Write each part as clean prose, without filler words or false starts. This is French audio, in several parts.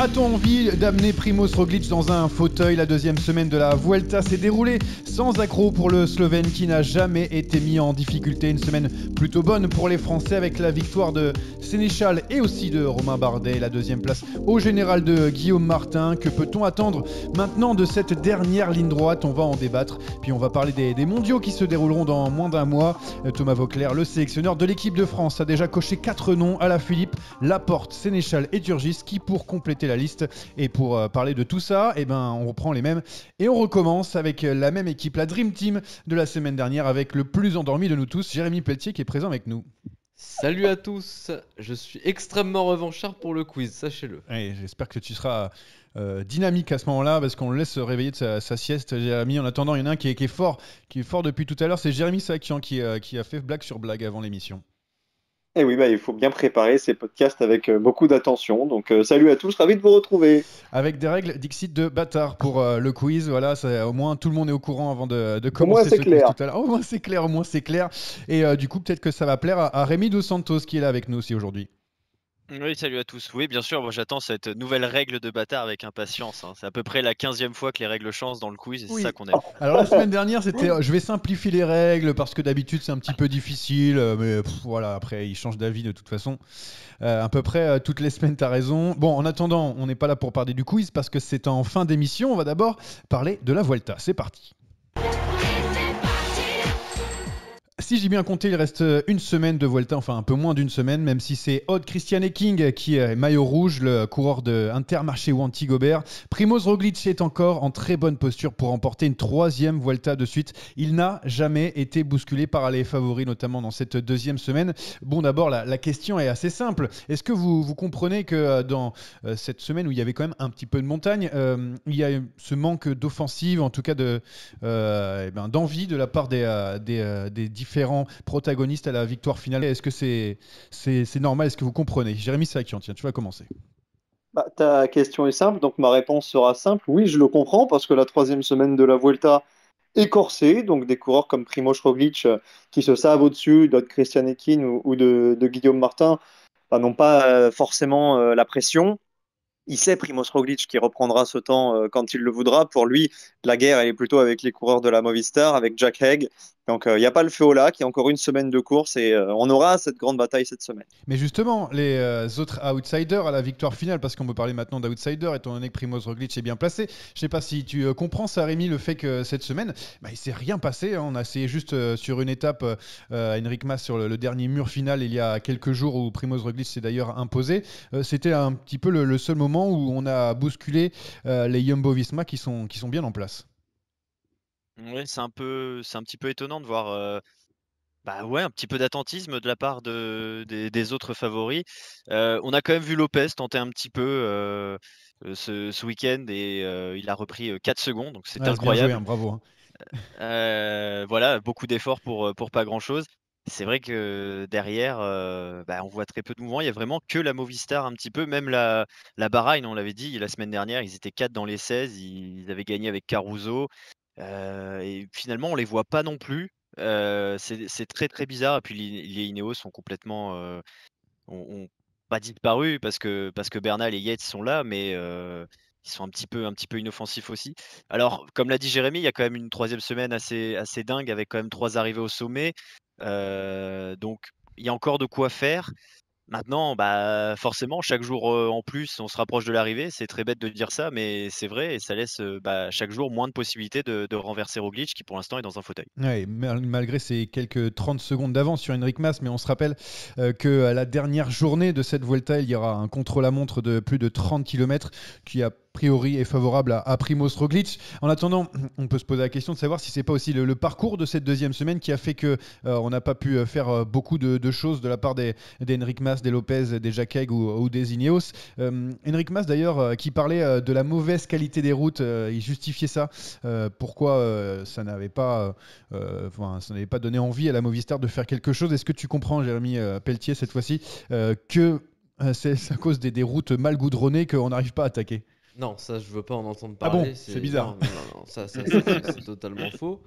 A-t-on envie d'amener Primoz Roglic dans un fauteuil? La deuxième semaine de la Vuelta s'est déroulée sans accroc pour le Slovène qui n'a jamais été mis en difficulté. Une semaine plutôt bonne pour les Français avec la victoire de Sénéchal et aussi de Romain Bardet. La deuxième place au général de Guillaume Martin. Que peut-on attendre maintenant de cette dernière ligne droite? On va en débattre. Puis on va parler des mondiaux qui se dérouleront dans moins d'un mois. Thomas Vauclair, le sélectionneur de l'équipe de France, a déjà coché 4 noms à la Philippe, Laporte, Sénéchal et Turgis qui, pour compléter la liste et pour parler de tout ça, on reprend les mêmes et on recommence avec la même équipe, la Dream Team de la semaine dernière, avec le plus endormi de nous tous, Jérémy Pelletier, qui est présent avec nous. Salut à tous, je suis extrêmement revanchard pour le quiz, sachez-le. Et j'espère que tu seras dynamique à ce moment-là, parce qu'on le laisse se réveiller de sa sieste, Jérémy. En attendant, il y en a un qui est fort depuis tout à l'heure, c'est Jérémy Sakian qui a fait blague sur blague avant l'émission. Et oui, il faut bien préparer ces podcasts avec beaucoup d'attention. Donc, salut à tous, ravi de vous retrouver. Avec des règles Dixit de bâtard pour le quiz. Voilà, au moins tout le monde est au courant avant de commencer ce quiz tout à l'heure. Au moins c'est clair. Et du coup, peut-être que ça va plaire à Rémi Dos Santos qui est là avec nous aussi aujourd'hui. Oui, salut à tous. Oui, bien sûr, moi j'attends cette nouvelle règle de bâtard avec impatience. C'est à peu près la 15e fois que les règles changent dans le quiz et c'est ça qu'on aime. Alors la semaine dernière, c'était je vais simplifier les règles parce que d'habitude c'est un petit peu difficile, mais voilà, après ils changent d'avis de toute façon. À peu près toutes les semaines, t'as raison. Bon, en attendant, on n'est pas là pour parler du quiz parce que c'est en fin d'émission. On va d'abord parler de la Vuelta. C'est parti. Si j'ai bien compté, il reste une semaine de Vuelta, enfin un peu moins d'une semaine, même si c'est Odd Christian Eking qui est maillot rouge, le coureur de Intermarché ou Antigobert. Primoz Roglic est encore en très bonne posture pour remporter une troisième Vuelta de suite. Il n'a jamais été bousculé par les favoris, notamment dans cette deuxième semaine. Bon, d'abord, la question est assez simple. Est-ce que vous comprenez que dans cette semaine où il y avait quand même un petit peu de montagne, il y a ce manque d'offensive, en tout cas d'envie de la part des différents protagonistes à la victoire finale? Est-ce que c'est normal? Est-ce que vous comprenez? Jérémy Sakian, tiens, tu vas commencer. Ta question est simple, donc ma réponse sera simple. Oui, je le comprends, parce que la troisième semaine de la Vuelta est corsée, donc des coureurs comme Primoz Roglic qui se savent au-dessus d'Odd Christian Ekin ou de Guillaume Martin n'ont pas forcément la pression. Il sait, Primoz Roglic, qui reprendra ce temps quand il le voudra. Pour lui, la guerre, elle est plutôt avec les coureurs de la Movistar, avec Jack Haig. Donc, il n'y a pas le feu au lac. Il y a encore une semaine de course et on aura cette grande bataille cette semaine. Mais justement, les autres outsiders à la victoire finale, parce qu'on peut parler maintenant d'outsiders, étant donné que Primoz Roglic est bien placé. Je ne sais pas si tu comprends ça, Rémi, le fait que cette semaine, il ne s'est rien passé. On a essayé juste sur une étape Enric Mas sur le dernier mur final il y a quelques jours où Primoz Roglic s'est d'ailleurs imposé. C'était un petit peu le seul moment où on a bousculé les Jumbo-Visma qui sont bien en place. Oui, c'est un petit peu étonnant de voir un petit peu d'attentisme de la part des autres favoris. On a quand même vu Lopez tenter un petit peu ce week-end et il a repris 4 secondes, donc c'est incroyable. Bien joué, bravo. Voilà, beaucoup d'efforts pour pas grand-chose. C'est vrai que derrière, on voit très peu de mouvements. Il y a vraiment que la Movistar un petit peu, même la Bahreïn, on l'avait dit la semaine dernière, ils étaient 4 dans les 16, ils avaient gagné avec Caruso. Et finalement, on les voit pas non plus. C'est très, très bizarre. Et puis les Ineos sont complètement, ont pas disparu parce que Bernal et Yates sont là, mais ils sont un petit peu inoffensifs aussi. Alors, comme l'a dit Jérémy, il y a quand même une troisième semaine assez dingue avec quand même 3 arrivées au sommet. Donc il y a encore de quoi faire. Maintenant, forcément, chaque jour en plus, on se rapproche de l'arrivée. C'est très bête de dire ça, mais c'est vrai et ça laisse chaque jour moins de possibilités de renverser Roglic qui pour l'instant est dans un fauteuil. Ouais, malgré ces quelques 30 secondes d'avance sur Enric Mas, mais on se rappelle que à la dernière journée de cette Vuelta, il y aura un contre-la-montre de plus de 30 km qui a priori est favorable à Primoz Roglic. En attendant, on peut se poser la question de savoir si c'est pas aussi le parcours de cette deuxième semaine qui a fait que on n'a pas pu faire beaucoup de choses de la part d'Enric Mas, des Lopez, des Jack Haig ou des Ineos. Enric Mas d'ailleurs qui parlait de la mauvaise qualité des routes, il justifiait ça. Pourquoi ça n'avait pas donné envie à la Movistar de faire quelque chose. Est-ce que tu comprends, Jérémy Pelletier, cette fois-ci, que c'est à cause des routes mal goudronnées qu'on n'arrive pas à attaquer? Non, ça, je veux pas en entendre parler. Ah bon, c'est bizarre. Non, ça, c'est totalement faux.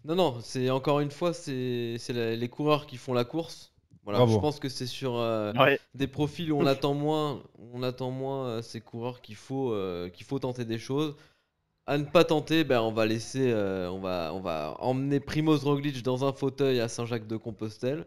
Non, c'est encore une fois, c'est les coureurs qui font la course. Voilà, je Bravo. pense que c'est sur Ouais. des profils où on attend moins ces coureurs qu'il faut tenter des choses. À ne pas tenter, ben on va laisser, on va emmener Primoz Roglic dans un fauteuil à Saint-Jacques-de-Compostelle.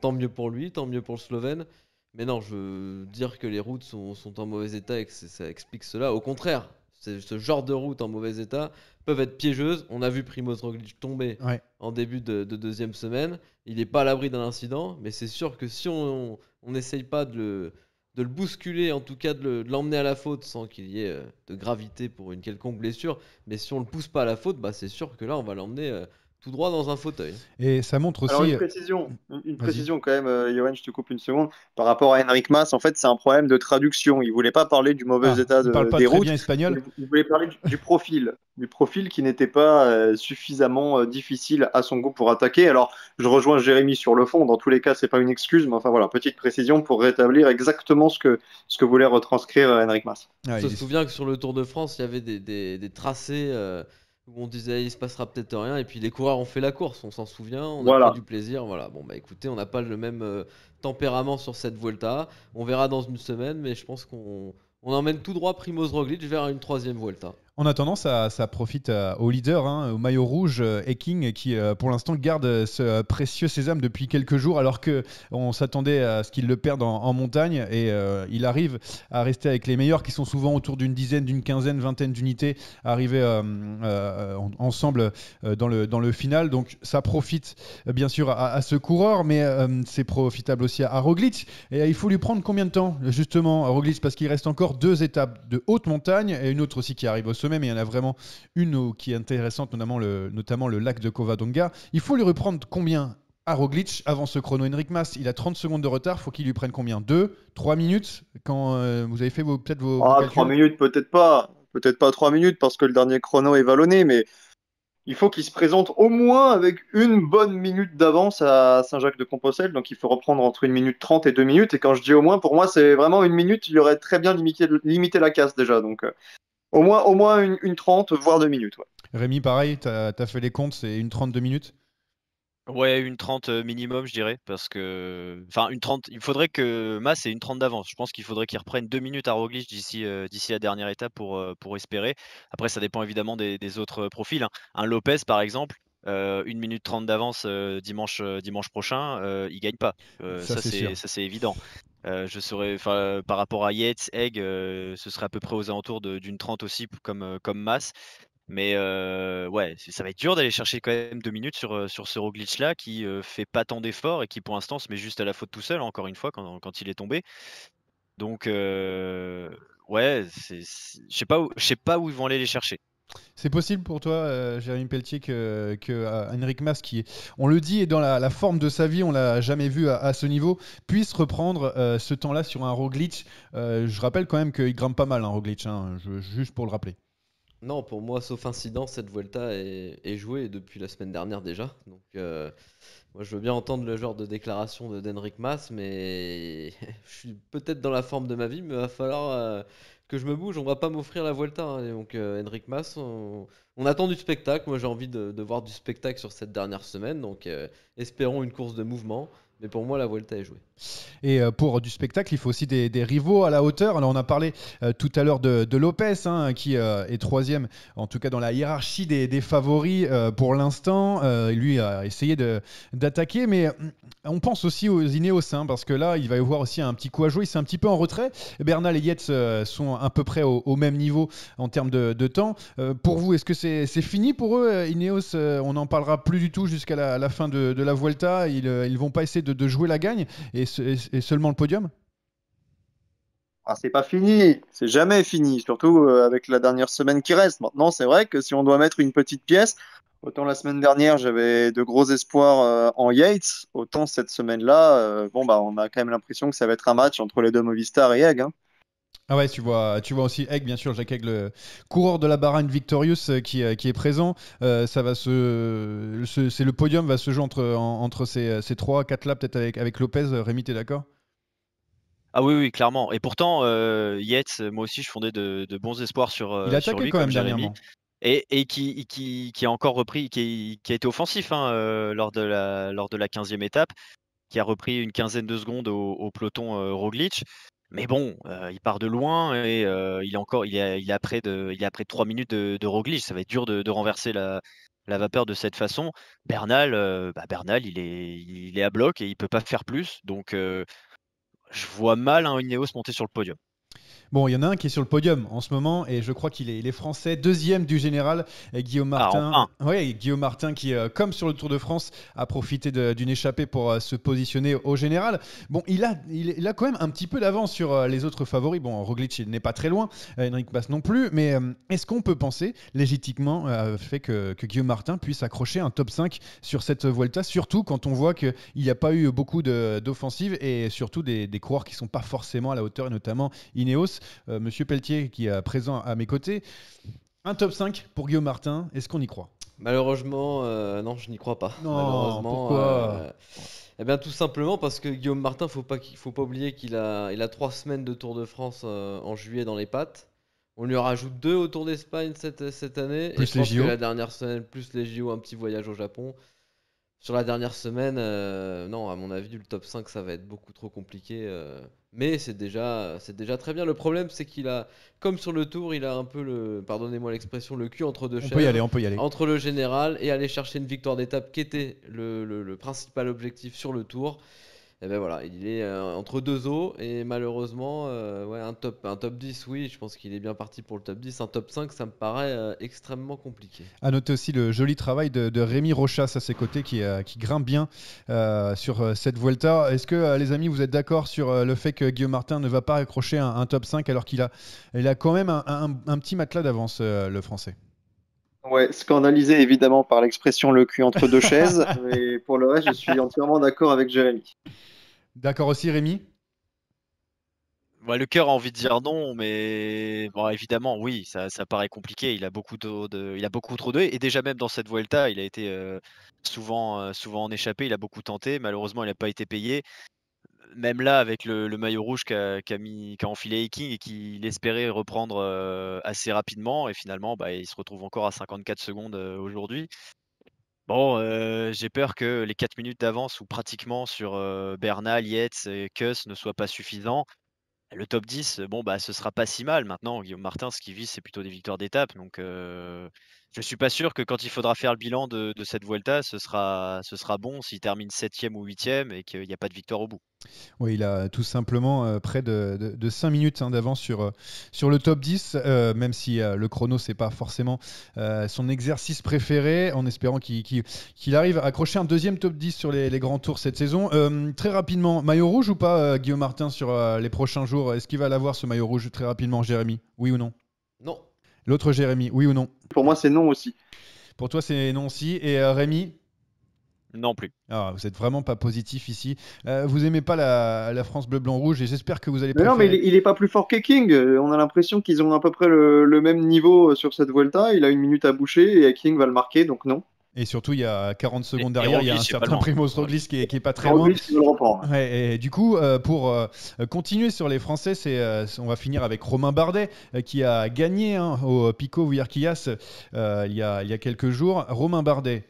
Tant mieux pour lui, tant mieux pour le Slovène. Mais non, je veux dire que les routes sont en mauvais état et que ça explique cela. Au contraire, ce genre de routes en mauvais état peuvent être piégeuses. On a vu Primoz Roglic tomber Ouais. en début de deuxième semaine. Il n'est pas à l'abri d'un incident, mais c'est sûr que si on n'essaye pas de le bousculer, en tout cas de l'emmener à la faute sans qu'il y ait de gravité pour une quelconque blessure, mais si on le pousse pas à la faute, bah c'est sûr que là on va l'emmener tout droit dans un fauteuil. Et ça montre Alors aussi. une Vas-y. précision quand même, Johan, je te coupe une seconde. Par rapport à Henrik Mas, en fait, c'est un problème de traduction. Il voulait pas parler du mauvais Ah, état il parle pas des très bien routes. espagnol. Il voulait parler du profil qui n'était pas suffisamment difficile à son goût pour attaquer. Alors, je rejoins Jérémy sur le fond. Dans tous les cas, c'est pas une excuse, mais enfin voilà, petite précision pour rétablir exactement ce que voulait retranscrire Henrik Mas. On Ah, se souvient que sur le Tour de France, il y avait des tracés où on disait il se passera peut-être rien, et puis les coureurs ont fait la course, on s'en souvient, on a pris Voilà. du plaisir. Voilà, bon bah écoutez, on n'a pas le même tempérament sur cette Vuelta. On verra dans une semaine, mais je pense on emmène tout droit Primoz Roglic vers une troisième Vuelta. En attendant, ça profite au leader, hein, au maillot rouge, Eking, qui pour l'instant garde ce précieux sésame depuis quelques jours, alors que on s'attendait à ce qu'il le perde en montagne, et il arrive à rester avec les meilleurs, qui sont souvent autour d'une dizaine, d'une quinzaine, vingtaine d'unités, arriver ensemble dans le final. Donc ça profite bien sûr à ce coureur, mais c'est profitable aussi à Roglic. Et il faut lui prendre combien de temps, justement, à Roglic, parce qu'il reste encore 2 étapes de haute montagne et une autre aussi qui arrive au sommet, mais il y en a vraiment une qui est intéressante, notamment le lac de Covadonga. Il faut lui reprendre combien à Roglic avant ce chrono? Henrik Mas, il a 30 secondes de retard, faut qu'il lui prenne combien? 2, 3 minutes quand vous avez fait peut-être vos Ah, calculs? 3 minutes, peut-être pas. Peut-être pas 3 minutes parce que le dernier chrono est vallonné, mais il faut qu'il se présente au moins avec une bonne minute d'avance à Saint-Jacques-de-Compostelle. Donc il faut reprendre entre 1 minute 30 et 2 minutes. Et quand je dis au moins, pour moi, c'est vraiment 1 minute. Il aurait très bien limité la casse déjà. Donc au moins une 30, voire 2 minutes. Ouais. Rémi, pareil, t'as fait les comptes, c'est une 32 minutes? Ouais, une 30 minimum, je dirais, parce que. Enfin, une 30. Il faudrait que Mas ait une 30 d'avance. Je pense qu'il faudrait qu'il reprenne 2 minutes à Roglic d'ici la dernière étape pour espérer. Après, ça dépend évidemment des autres profils, hein. Un Lopez, par exemple, 1 minute 30 d'avance dimanche prochain, il gagne pas. Ça, c'est sûr. Ça, c'est évident. Enfin, par rapport à Yates, Egg, ce serait à peu près aux alentours d'une 30 aussi, comme Mas. Mais ouais, ça va être dur d'aller chercher quand même 2 minutes sur ce Roglic-là qui fait pas tant d'efforts et qui pour l'instant se met juste à la faute tout seul, encore une fois, quand il est tombé. Donc ouais, je sais pas où ils vont aller les chercher. C'est possible pour toi, Jérémy Pelletier, que Henrik Mas, qui, on le dit, est dans la forme de sa vie, on l'a jamais vu à ce niveau, puisse reprendre ce temps-là sur un Roglic. Je rappelle quand même qu'il grimpe pas mal, hein, Roglic, hein, juste pour le rappeler. Non, pour moi, sauf incident, cette Vuelta est jouée depuis la semaine dernière déjà. Donc, moi, je veux bien entendre le genre de déclaration d'Henrik Mas, mais je suis peut-être dans la forme de ma vie, mais il va falloir que je me bouge. On va pas m'offrir la Vuelta, hein. Et donc, Henrik Mas, on attend du spectacle. Moi, j'ai envie de voir du spectacle sur cette dernière semaine. Donc, espérons une course de mouvement. Mais pour moi, la Vuelta est jouée. Et pour du spectacle, il faut aussi des rivaux à la hauteur. Alors on a parlé tout à l'heure de Lopez, hein, qui est troisième, en tout cas dans la hiérarchie des favoris pour l'instant. Lui a essayé d'attaquer, mais on pense aussi aux Ineos, hein, parce que là, il va y avoir aussi un petit coup à jouer. C'est un petit peu en retrait. Bernal et Yates sont à peu près au même niveau en termes de temps. Pour vous, est-ce que c'est fini pour eux, Ineos? On n'en parlera plus du tout jusqu'à la fin de la Vuelta. Ils vont pas essayer de jouer la gagne et seulement le podium? Ah, c'est pas fini, c'est jamais fini, surtout avec la dernière semaine qui reste. Maintenant, c'est vrai que si on doit mettre une petite pièce, autant la semaine dernière j'avais de gros espoirs en Yates, autant cette semaine-là, bon bah on a quand même l'impression que ça va être un match entre les deux Movistar et Egg. Hein. Ah ouais, tu vois aussi Egg, bien sûr, Jacques Egg, le coureur de la Bahrain Victorious qui est présent. C'est le podium va se jouer entre ces 3-4 là, peut-être avec Lopez. Rémi, t'es d'accord? Ah oui, oui, clairement. Et pourtant, Yates, moi aussi, je fondais de bons espoirs Il a sur attaqué lui, quand comme même Jérémy. dernièrement. Et qui a encore repris, qui a été offensif, hein, lors de la 15e étape. qui a repris une quinzaine de secondes au peloton Roglic. Mais bon, il part de loin et il est à près de 3 minutes de Roglic. Ça va être dur de renverser la vapeur de cette façon. Bernal, il est à bloc et il peut pas faire plus. Donc, je vois mal un Ineos monter sur le podium. Bon, il y en a un qui est sur le podium en ce moment et je crois qu'il est français, deuxième du général, et Guillaume Martin. Enfin. Oui, Guillaume Martin qui, comme sur le Tour de France, a profité d'une échappée pour se positionner au général. Bon, il a quand même un petit peu d'avance sur les autres favoris. Bon, Roglic il n'est pas très loin, Enric Mas non plus, mais est-ce qu'on peut penser légitimement fait que Guillaume Martin puisse accrocher un top 5 sur cette Vuelta, surtout quand on voit qu'il n'y a pas eu beaucoup d'offensives et surtout des coureurs qui ne sont pas forcément à la hauteur, et notamment Ineos. Monsieur Pelletier qui est présent à mes côtés. Un top 5 pour Guillaume Martin, est-ce qu'on y croit? Malheureusement, non, je n'y crois pas. Non, Malheureusement, pourquoi? Eh bien, tout simplement parce que Guillaume Martin, faut pas oublier qu'il a 3 semaines de Tour de France en juillet dans les pattes. On lui en rajoute 2 au Tour d'Espagne cette année. Plus et je les pense JO. que la dernière semaine, plus les JO, un petit voyage au Japon. Sur la dernière semaine, non, à mon avis, le top 5, ça va être beaucoup trop compliqué. Mais c'est déjà très bien. Le problème, c'est qu'il a, comme sur le Tour, il a un peu pardonnez-moi l'expression, le cul entre deux On chaises. on peut y aller. Entre le général et aller chercher une victoire d'étape qui était le principal objectif sur le Tour. Et ben voilà, il est entre deux eaux et malheureusement, ouais, un top 10, oui, je pense qu'il est bien parti pour le top 10. Un top 5, ça me paraît extrêmement compliqué. À noter aussi le joli travail de Rémi Rochas à ses côtés qui grimpe bien sur cette Vuelta. Est-ce que les amis, vous êtes d'accord sur le fait que Guillaume Martin ne va pas accrocher un top 5 alors qu'il a quand même un petit matelas d'avance, le français? Ouais, scandalisé évidemment par l'expression le cul entre deux chaises, mais pour le reste, je suis entièrement d'accord avec Jérémy. D'accord aussi, Rémi? Ouais, le cœur a envie de dire non, mais bon, évidemment, oui, ça paraît compliqué. Il a beaucoup trop de et déjà même dans cette Vuelta, il a été souvent en échappée. Il a beaucoup tenté. Malheureusement, il n'a pas été payé. Même là, avec le maillot rouge qu'a enfilé Hiking et qu'il espérait reprendre assez rapidement, et finalement, il se retrouve encore à 54 secondes aujourd'hui. Bon, j'ai peur que les 4 minutes d'avance ou pratiquement sur Bernal, Yates et Kuss ne soient pas suffisants. Le top 10, bon, ce sera pas si mal. Maintenant, Guillaume Martin, ce qu'il vise, c'est plutôt des victoires d'étape. Donc, je suis pas sûr que quand il faudra faire le bilan de cette Vuelta, ce sera bon s'il termine 7e ou 8e et qu'il n'y a pas de victoire au bout. Oui, il a tout simplement près de 5 minutes d'avance sur le top 10, même si le chrono, c'est pas forcément son exercice préféré, en espérant qu'il arrive à accrocher un deuxième top 10 sur les grands tours cette saison. Très rapidement, maillot rouge ou pas, Guillaume Martin, sur les prochains jours? Est-ce qu'il va l'avoir, ce maillot rouge, très rapidement, Jérémy? Oui ou non? Non. L'autre Jérémy, oui ou non? Pour moi, c'est non aussi. Pour toi, c'est non aussi. Et Rémi? Non plus. Ah, vous êtes vraiment pas positif ici. Vous aimez pas la France bleu, blanc, rouge et j'espère que vous allez Mais non, mais préférer. il est pas plus fort qu'King. On a l'impression qu'ils ont à peu près le même niveau sur cette Vuelta. Il a 1 minute à boucher et King va le marquer, donc non. Et surtout, il y a 40 secondes Et derrière, il y a un Roglic, c'est pas certain loin. Primoz Roglic qui est pas très loin. Roglic, il veut le reprendre. Ouais, et du coup, pour continuer sur les Français, on va finir avec Romain Bardet qui a gagné au Pico Vuillerquillas il y a quelques jours. Romain Bardet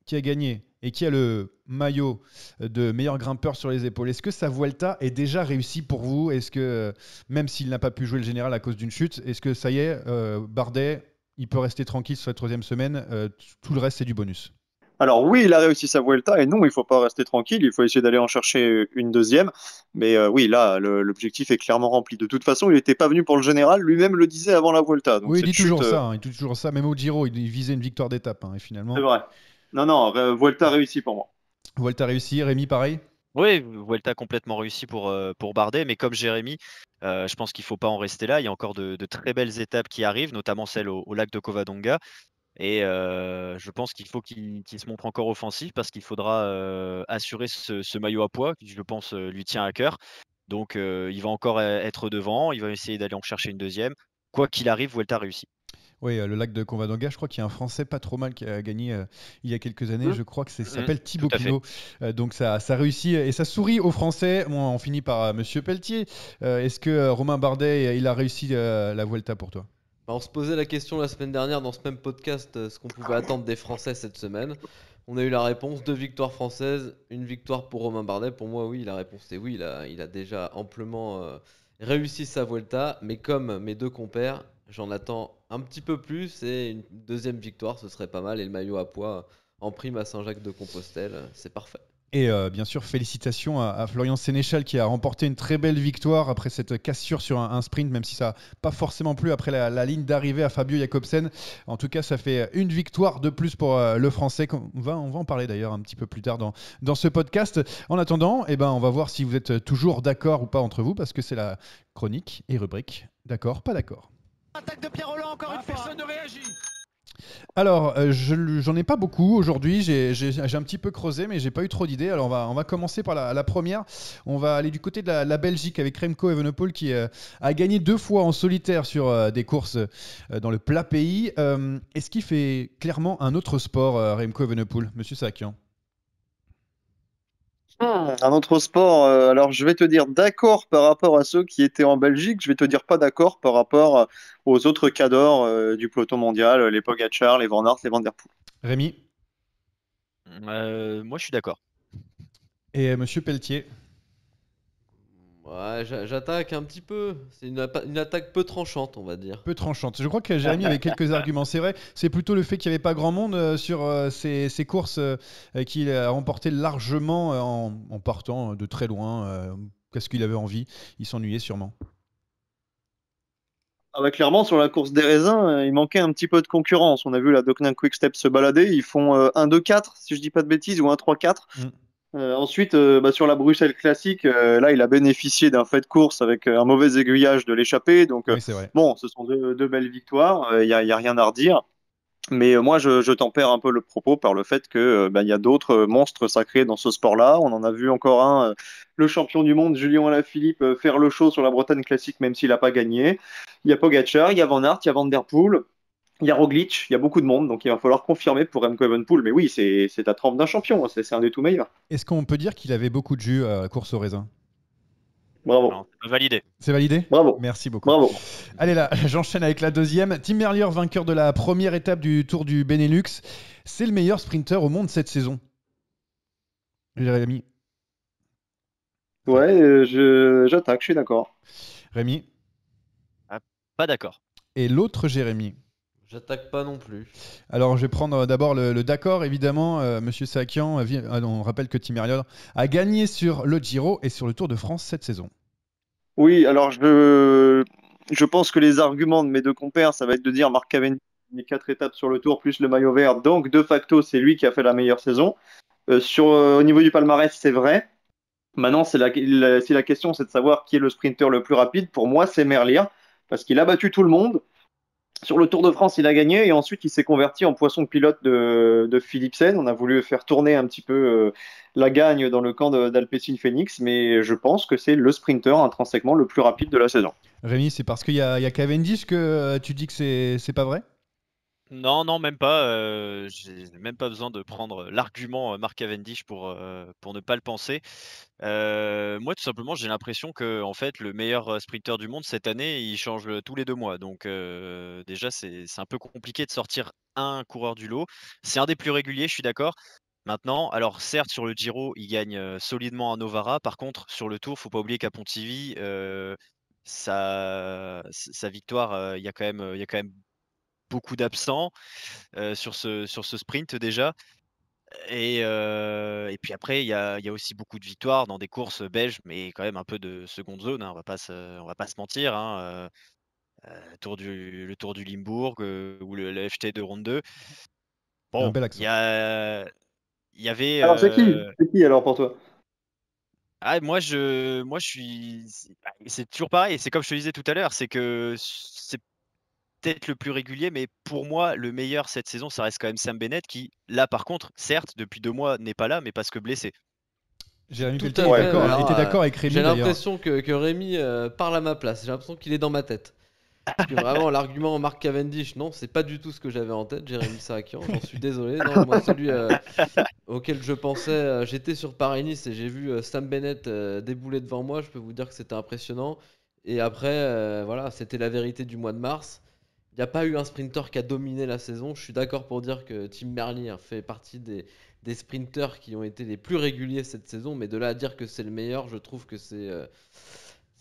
qui a gagné et qui a le maillot de meilleur grimpeur sur les épaules. Est-ce que sa Vuelta est déjà réussie pour vous? Est-ce que, même s'il n'a pas pu jouer le général à cause d'une chute, est-ce que ça y est, Bardet, il peut rester tranquille sur la 3e semaine, tout le reste c'est du bonus? Alors oui, il a réussi sa Vuelta et non, il faut pas rester tranquille, il faut essayer d'aller en chercher une deuxième. Mais oui, là, l'objectif est clairement rempli. De toute façon, il n'était pas venu pour le général, lui-même le disait avant la Vuelta. Donc Oui, il cette dit toujours chute, ça, hein, il dit toujours ça, même au Giro, il visait une victoire d'étape, et finalement, c'est vrai. Non, Vuelta réussi pour moi. Vuelta réussi. Rémi, pareil? Oui, Vuelta complètement réussi pour Bardet, mais comme Jérémy, je pense qu'il ne faut pas en rester là. Il y a encore de très belles étapes qui arrivent, notamment celle au lac de Covadonga. Et je pense qu'il faut qu'il se montre encore offensif parce qu'il faudra assurer ce maillot à poids qui, je pense, lui tient à cœur. Donc, il va encore être devant, il va essayer d'aller en chercher une deuxième. Quoi qu'il arrive, Vuelta réussi. Oui, le lac de Covadonga, je crois qu'il y a un Français pas trop mal qui a gagné il y a quelques années. Je crois que ça s'appelle Thibaut tout à fait. Pinot. Donc ça réussit et ça sourit aux Français. Bon, on finit par Monsieur Pelletier. Est-ce que Romain Bardet, il a réussi la Vuelta pour toi? On se posait la question la semaine dernière dans ce même podcast, ce qu'on pouvait attendre des Français cette semaine. On a eu la réponse, 2 victoires françaises, 1 victoire pour Romain Bardet. Pour moi, oui, la réponse c'est oui. Il a déjà amplement réussi sa Vuelta. Mais comme mes 2 compères, j'en attends un petit peu plus. Et une deuxième victoire, ce serait pas mal. Et le maillot à pois en prime à Saint-Jacques-de-Compostelle, c'est parfait. Et bien sûr, félicitations à Florian Sénéchal qui a remporté une très belle victoire après cette cassure sur un sprint, même si ça n'a pas forcément plu après la ligne d'arrivée à Fabio Jacobsen. En tout cas, ça fait une victoire de plus pour le Français. On va en parler d'ailleurs un petit peu plus tard dans ce podcast. En attendant, on va voir si vous êtes toujours d'accord ou pas entre vous, parce que c'est la chronique et rubrique d'accord, pas d'accord. Attaque de Pierre Rolland, encore une fois. Personne ne réagit. Alors, j'en ai pas beaucoup aujourd'hui, j'ai un petit peu creusé, mais j'ai pas eu trop d'idées. Alors, on va commencer par la première. On va aller du côté de la Belgique avec Remco Evenepoel qui a gagné 2 fois en solitaire sur des courses dans le plat pays. Est-ce qu'il fait clairement un autre sport, Remco Evenepoel, Monsieur Sakian? Un autre sport, alors je vais te dire d'accord par rapport à ceux qui étaient en Belgique, je vais te dire pas d'accord par rapport aux autres cadors du peloton mondial, les Pogacar, les Van Aert, les Van Der Poel. Rémi Moi, je suis d'accord. et Monsieur Pelletier? Ouais, j'attaque un petit peu. C'est une attaque peu tranchante, on va dire. Peu tranchante. Je crois que Jérémy avait quelques arguments. C'est vrai, c'est plutôt le fait qu'il n'y avait pas grand monde sur ces courses qu'il a remporté largement en partant de très loin. Qu'est-ce qu'il avait envie? Il s'ennuyait sûrement. Ah bah, clairement, sur la course des raisins, il manquait un petit peu de concurrence. On a vu la Deceuninck Quick-Step se balader, ils font 1-2-4, si je dis pas de bêtises, ou 1-3-4. Mm. Ensuite, sur la Bruxelles classique, là, il a bénéficié d'un fait de course avec un mauvais aiguillage de l'échappée. Donc, Oui, c'est vrai. bon, ce sont deux belles victoires, il y a rien à redire. Mais moi, je tempère un peu le propos par le fait que il y a d'autres monstres sacrés dans ce sport-là. On en a vu encore un, le champion du monde, Julien Alaphilippe, faire le show sur la Bretagne classique, même s'il n'a pas gagné. Il y a Pogacar, il y a Van Aert, il y a Van Der Poel, il y a Roglic, il y a beaucoup de monde. Donc il va falloir confirmer pour Remco Evenepoel. Mais oui, c'est la trempe d'un champion, c'est un des tout meilleurs. Est-ce qu'on peut dire qu'il avait beaucoup de jus à la course au raisin? Bravo, Non, c'est pas validé. C'est validé? bravo, Merci beaucoup. bravo. Allez là, j'enchaîne avec la deuxième. Tim Merlier, vainqueur de la première étape du Tour du Benelux. C'est le meilleur sprinter au monde cette saison. Jérémy. Ouais, j'attaque, je suis d'accord. Rémi. Pas d'accord. Et l'autre Jérémy. J'attaque pas non plus. Alors, je vais prendre d'abord le d'accord, évidemment. Monsieur Sakian, on rappelle que Tim Merlier a gagné sur le Giro et sur le Tour de France cette saison. Oui, alors je pense que les arguments de mes 2 compères, ça va être de dire Mark Cavendish a gagné 4 étapes sur le Tour plus le maillot vert, donc de facto c'est lui qui a fait la meilleure saison. Au niveau du palmarès, c'est vrai. Maintenant, si la question c'est de savoir qui est le sprinter le plus rapide, pour moi c'est Merlier, parce qu'il a battu tout le monde. Sur le Tour de France, il a gagné et ensuite il s'est converti en poisson pilote de Philipsen. On a voulu faire tourner un petit peu la gagne dans le camp d'Alpecin Phoenix, mais je pense que c'est le sprinter intrinsèquement le plus rapide de la saison. Rémi, c'est parce qu'il y a Cavendish que tu dis que c'est pas vrai? Non, non, même pas. J'ai même pas besoin de prendre l'argument Mark Cavendish pour ne pas le penser. Moi, tout simplement, j'ai l'impression que en fait, le meilleur sprinter du monde cette année, il change tous les 2 mois. Donc déjà, c'est un peu compliqué de sortir un coureur du lot. C'est un des plus réguliers, je suis d'accord. Maintenant, alors certes, sur le Giro, il gagne solidement à Novara. Par contre, sur le Tour, faut pas oublier qu'à Pontivy, sa victoire, il y a quand même beaucoup d'absents sur ce sprint déjà. Et puis après, il y a aussi beaucoup de victoires dans des courses belges, mais quand même un peu de seconde zone, hein, on va pas se mentir, hein, le Tour du Limbourg ou le FT de Ronde 2. Un Bon, bel accent. il y avait. Alors c'est qui alors pour toi? Moi je suis. C'est toujours pareil. C'est comme je te disais tout à l'heure, c'est que c'est peut-être le plus régulier, mais pour moi, le meilleur cette saison, ça reste quand même Sam Bennett qui, là par contre, certes, depuis 2 mois, n'est pas là, mais parce que blessé. Jérémy Tout Pelletier à fait, était alors, d'accord avec Rémi J'ai d'ailleurs. l'impression que Rémi parle à ma place. J'ai l'impression qu'il est dans ma tête. Parce que vraiment, l'argument Mark Cavendish, non, c'est pas du tout ce que j'avais en tête, Jérémy Sarakian. J'en suis désolé. Non, moi, celui auquel je pensais, j'étais sur Paris-Nice et j'ai vu Sam Bennett débouler devant moi. Je peux vous dire que c'était impressionnant. Et après, voilà, c'était la vérité du mois de mars. Il n'y a pas eu un sprinter qui a dominé la saison. Je suis d'accord pour dire que Tim Merlier fait partie des sprinters qui ont été les plus réguliers cette saison, mais de là à dire que c'est le meilleur, je trouve que c'est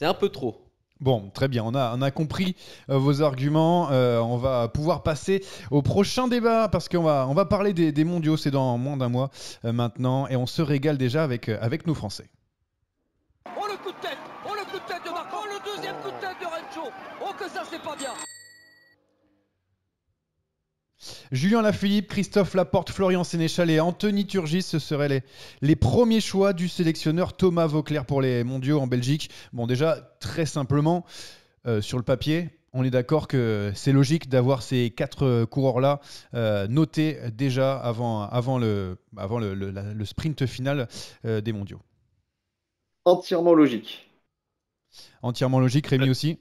un peu trop. Bon, très bien, on a compris vos arguments. On va pouvoir passer au prochain débat parce on va parler des mondiaux. C'est dans moins d'un mois maintenant et on se régale déjà avec nos Français. Oh le coup de tête! Oh le coup de tête de Marco! Oh le deuxième coup de tête de Rencho! Oh que ça c'est pas bien! Julien Lafilippe, Christophe Laporte, Florian Sénéchal et Anthony Turgis, ce seraient les premiers choix du sélectionneur Thomas Voeckler pour les mondiaux en Belgique. Bon, déjà, très simplement, sur le papier, on est d'accord que c'est logique d'avoir ces 4 coureurs-là notés déjà avant le sprint final des mondiaux. Entièrement logique. Entièrement logique, Rémi aussi.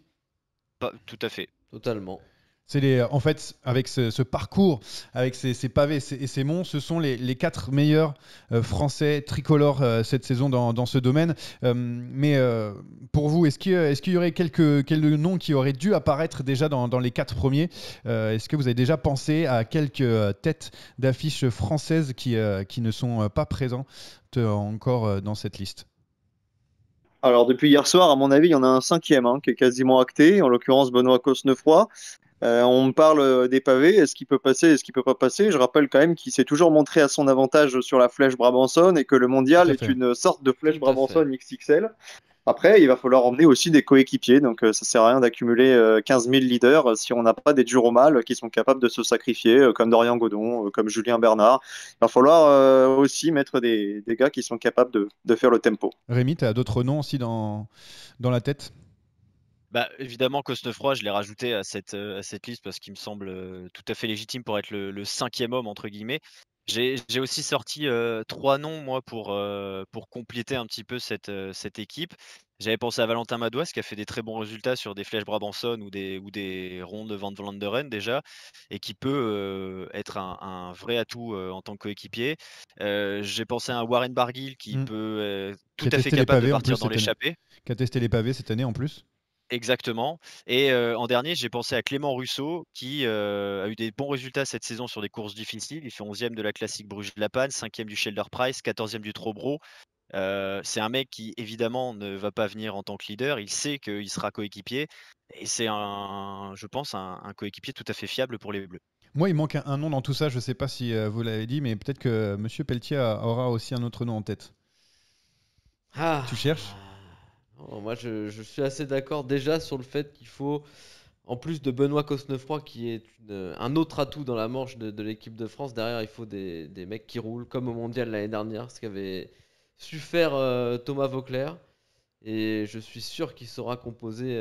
Pas tout à fait. Totalement. En fait, avec ce parcours, avec ces pavés et ces monts, ce sont les 4 meilleurs Français tricolores cette saison dans ce domaine. Mais pour vous, est-ce qu'il y aurait quelques noms qui auraient dû apparaître déjà dans les 4 premiers? Est-ce que vous avez déjà pensé à quelques têtes d'affiches françaises qui ne sont pas présentes encore dans cette liste? Alors depuis hier soir, à mon avis, il y en a un 5e qui est quasiment acté, en l'occurrence Benoît Cosnefroy. On me parle des pavés, est-ce qu'il peut passer, est-ce qu'il peut pas passer? Je rappelle quand même qu'il s'est toujours montré à son avantage sur la flèche Brabançonne et que le mondial est une sorte de flèche Tout à fait. Brabançonne XXL. Après, il va falloir emmener aussi des coéquipiers, donc ça sert à rien d'accumuler 15 000 leaders si on n'a pas des Duromal qui sont capables de se sacrifier, comme Dorian Godon, comme Julien Bernard. Il va falloir aussi mettre des gars qui sont capables de faire le tempo. Rémi, tu as d'autres noms aussi dans la tête? Bah, évidemment, Cosnefroy, je l'ai rajouté à cette liste parce qu'il me semble tout à fait légitime pour être le 5e homme, entre guillemets. J'ai aussi sorti 3 noms, moi, pour compléter un petit peu cette équipe. J'avais pensé à Valentin Madouas, qui a fait des très bons résultats sur des flèches Brabançonne ou des rondes de Van Vlaanderen déjà, et qui peut être un vrai atout en tant que coéquipier. J'ai pensé à un Warren Barguil qui peut Qui tout a à fait testé les capable de pavés en partir plus dans cette année. l'échappée. Qui a testé les pavés cette année en plus. Exactement. Et en dernier, j'ai pensé à Clément Russo qui a eu des bons résultats cette saison sur des courses difficiles. Il fait 11e de la classique Bruges-La Panne, 5e du Shelder Price, 14e du Trobro. C'est un mec qui évidemment ne va pas venir en tant que leader. Il sait qu'il sera coéquipier et c'est je pense, un coéquipier tout à fait fiable pour les Bleus. Moi, il manque un nom dans tout ça. Je ne sais pas si vous l'avez dit, mais peut-être que Monsieur Pelletier aura aussi un autre nom en tête. Tu cherches? Moi, je suis assez d'accord déjà sur le fait qu'il faut, en plus de Benoît Cosnefroy, qui est un autre atout dans la manche de l'équipe de France, derrière, il faut des mecs qui roulent, comme au Mondial l'année dernière, ce qu'avait su faire Thomas Voeckler. Et je suis sûr qu'il saura composer